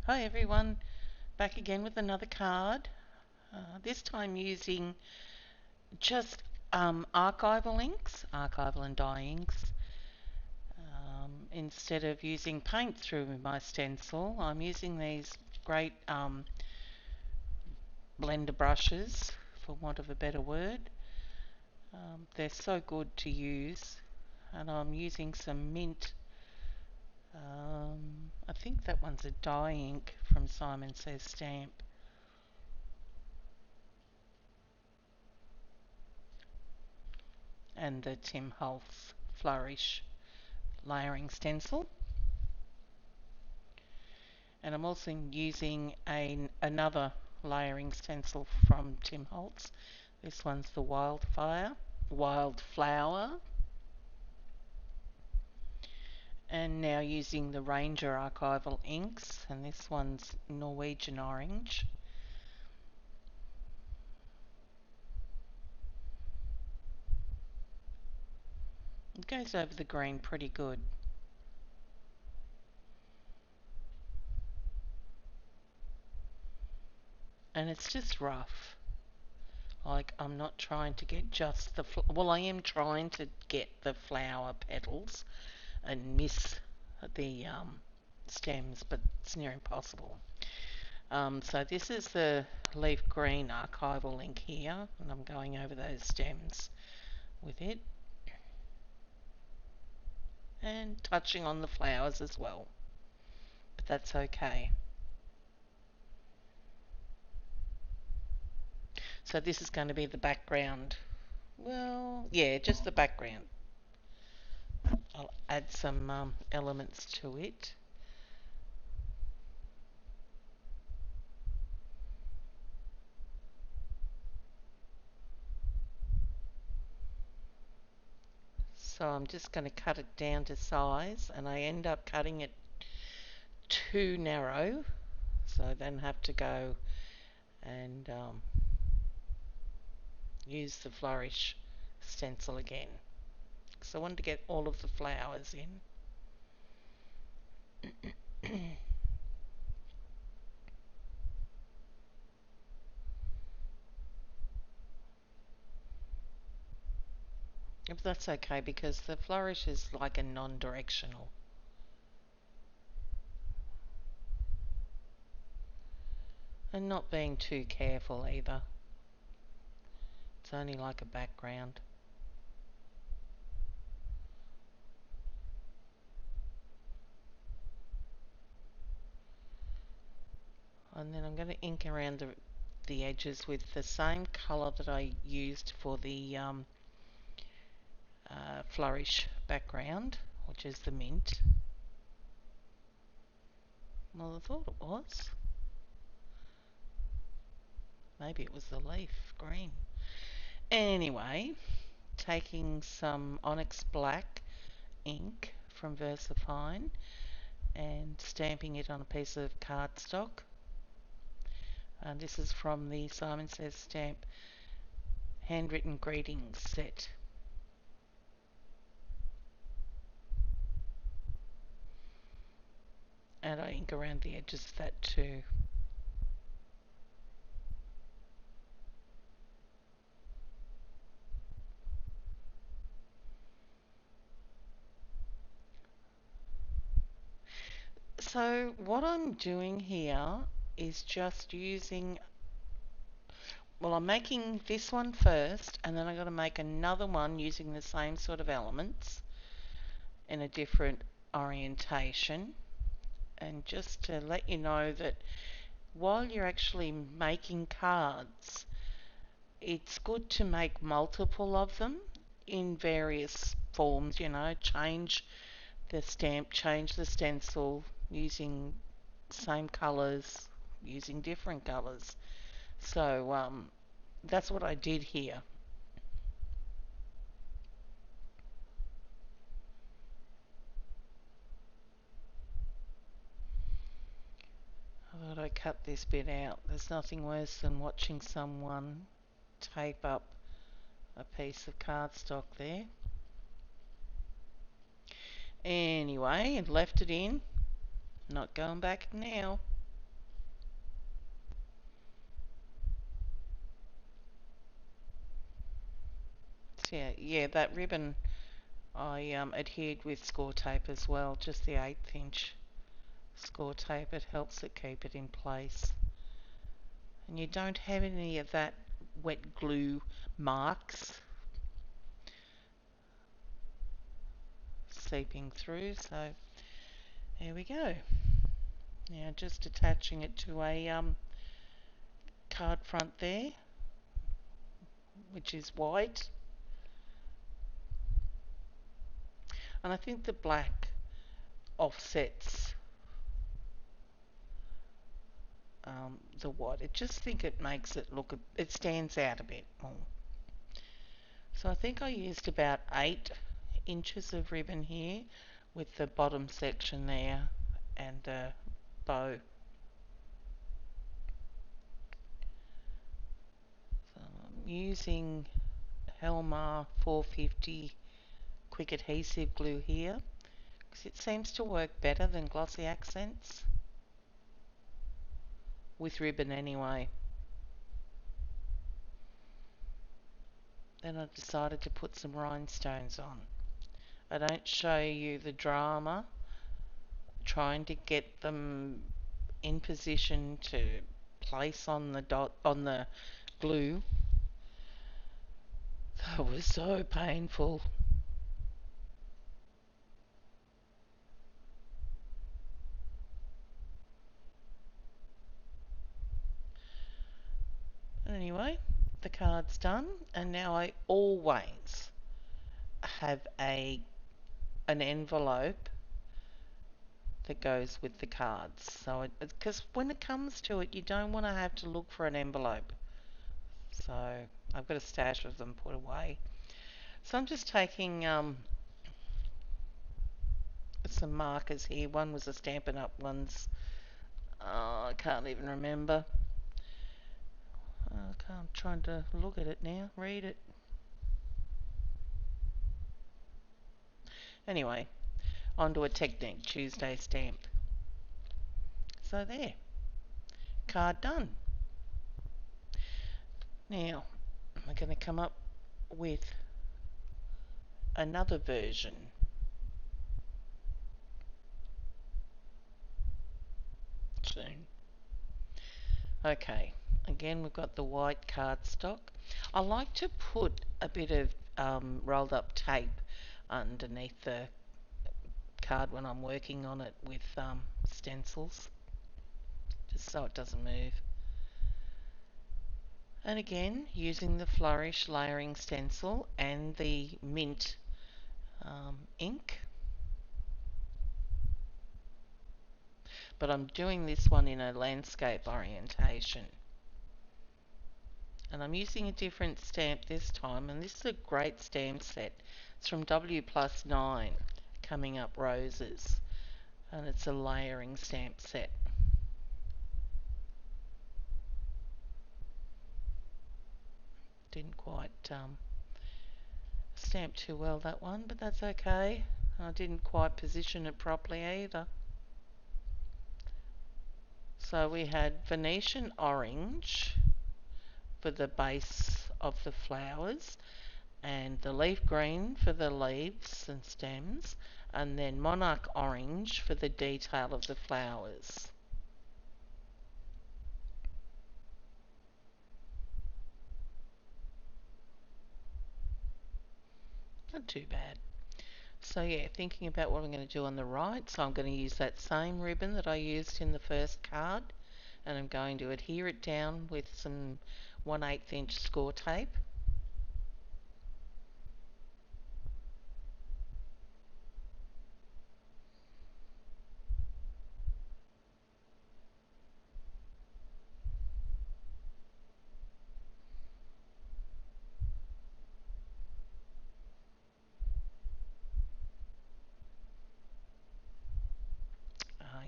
Hi everyone, back again with another card. This time using just archival inks, archival and dye inks. Instead of using paint through my stencil, I'm using these great blender brushes, for want of a better word. They're so good to use, and I'm using some mint. I think that one's a dye ink from Simon Says Stamp. And the Tim Holtz Flourish layering stencil. And I'm also using another layering stencil from Tim Holtz. This one's the Wildflower. And now using the Ranger archival inks, and this one's Norwegian Orange. It goes over the green pretty good. And it's just rough. Like, I'm not trying to get just the, well, I am trying to get the flower petals and miss the stems, but it's near impossible. So this is the leaf green archival ink here, and I'm going over those stems with it and touching on the flowers as well, but that's okay. So this is going to be the background. Well, yeah, just the background. I'll add some elements to it. So I'm just going to cut it down to size, and I end up cutting it too narrow, so I then have to go and use the Flourish stencil again. So I wanted to get all of the flowers in. But that's okay because the Flourish is like a non-directional. And not being too careful either. It's only like a background. And then I'm going to ink around the edges with the same colour that I used for the Flourish background, which is the mint. Well, I thought it was. Maybe it was the leaf green. Anyway, taking some Onyx Black ink from VersaFine and stamping it on a piece of cardstock. And this is from the Simon Says Stamp Handwritten Greetings set. And I ink around the edges of that too. So what I'm doing here is just using, well, I'm making this one first, and then I'm going to make another one using the same sort of elements in a different orientation. And just to let you know that while you're actually making cards, it's good to make multiple of them in various forms, change the stamp, change the stencil using same colours, using different colours. So that's what I did here. I thought I'd cut this bit out. There's nothing worse than watching someone tape up a piece of cardstock there. Anyway, left it in. Not going back now. Yeah, that ribbon I adhered with score tape as well, just the 1/8 inch score tape. It helps it keep it in place. And you don't have any of that wet glue marks seeping through, so there we go. Now just attaching it to a card front there, which is white. And I think the black offsets the white. I just think it makes it look, it stands out a bit more. So I think I used about 8 inches of ribbon here with the bottom section there and the bow. So I'm using Helmar 450 quick adhesive glue here because it seems to work better than glossy accents with ribbon anyway. Then I decided to put some rhinestones on. I don't show you the drama trying to get them in position to place on the glue. That was so painful. Anyway, the card's done, and now I always have an envelope that goes with the cards. So, because when it comes to it, you don't want to have to look for an envelope. So, I've got a stash of them put away. So, I'm just taking some markers here. One was a Stampin' Up, one's, I can't even remember. I'm trying to look at it now, read it. Anyway, onto a Technique Tuesday stamp. So there, card done. Now, we're going to come up with another version. Soon. Okay, again we've got the white cardstock. I like to put a bit of rolled up tape underneath the card when I'm working on it with stencils, just so it doesn't move. And again, using the Flourish layering stencil and the mint ink. But I'm doing this one in a landscape orientation. And I'm using a different stamp this time, and this is a great stamp set. It's from W+9, Coming Up Roses, and it's a layering stamp set. Didn't quite stamp too well, that one, but that's okay. I didn't quite position it properly either. So we had Venetian orange for the base of the flowers, and the leaf green for the leaves and stems, and then monarch orange for the detail of the flowers. Not too bad. So yeah, thinking about what I'm going to do on the right, so I'm going to use that same ribbon that I used in the first card, and I'm going to adhere it down with some 1/8 inch score tape.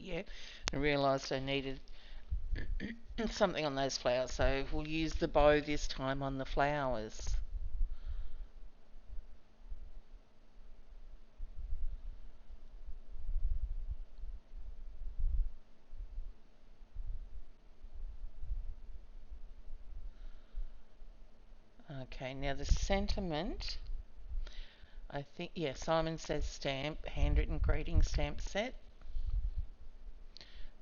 Yeah, I realised I needed something on those flowers, so we'll use the bow this time on the flowers. Okay, now the sentiment I think, yeah, Simon Says stamp, handwritten greeting stamp set.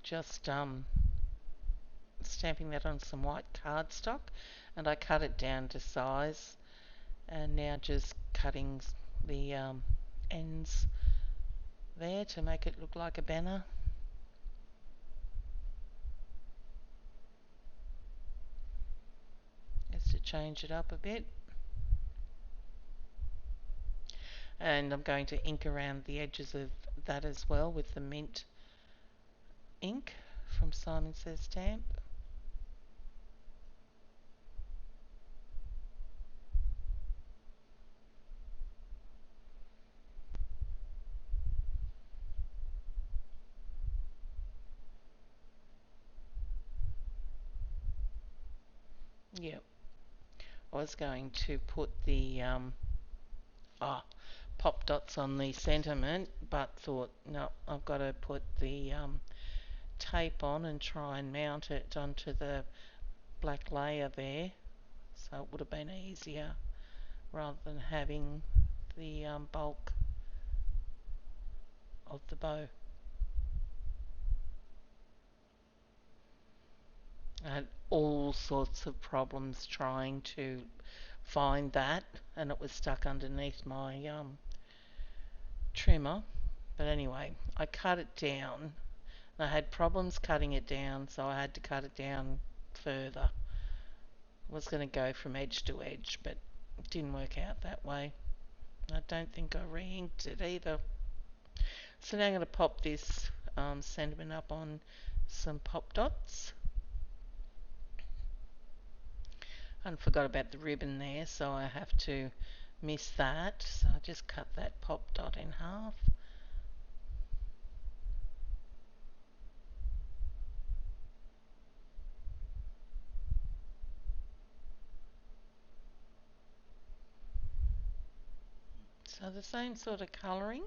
Just stamping that on some white cardstock, and I cut it down to size, and now just cutting the ends there to make it look like a banner. Just to change it up a bit. And I'm going to ink around the edges of that as well with the mint ink from Simon Says Stamp. Yep. I was going to put the pop dots on the sentiment, but thought, no, I've got to put the tape on and try and mount it onto the black layer there. So it would have been easier rather than having the bulk of the bow. I had all sorts of problems trying to find that, and it was stuck underneath my trimmer. But anyway, I cut it down. I had problems cutting it down, so I had to cut it down further. I was going to go from edge to edge, but it didn't work out that way. I don't think I re-inked it either. So now I'm going to pop this sentiment up on some pop dots. And forgot about the ribbon there, so I have to miss that. So I just cut that pop dot in half. So the same sort of colouring,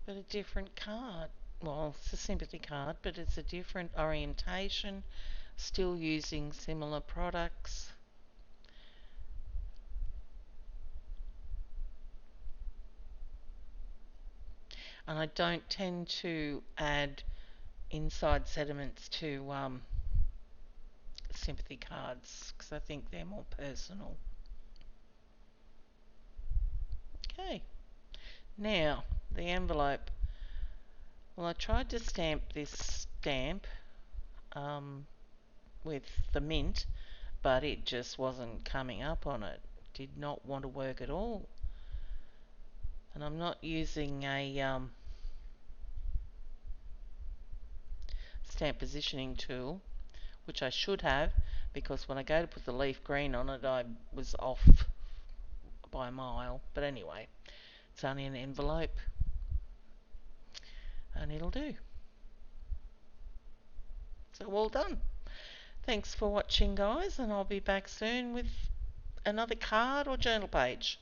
but a different card. Well, it's a sympathy card, but it's a different orientation, still using similar products. And I don't tend to add inside sediments to sympathy cards because I think they're more personal. Okay, now the envelope. Well, I tried to stamp this stamp with the mint, but it just wasn't coming up on it. Did not want to work at all. And I'm not using a stamp positioning tool, which I should have, because when I go to put the leaf green on it, I was off by a mile. But anyway, it's only an envelope, and it'll do. So well done. Thanks for watching, guys, and I'll be back soon with another card or journal page.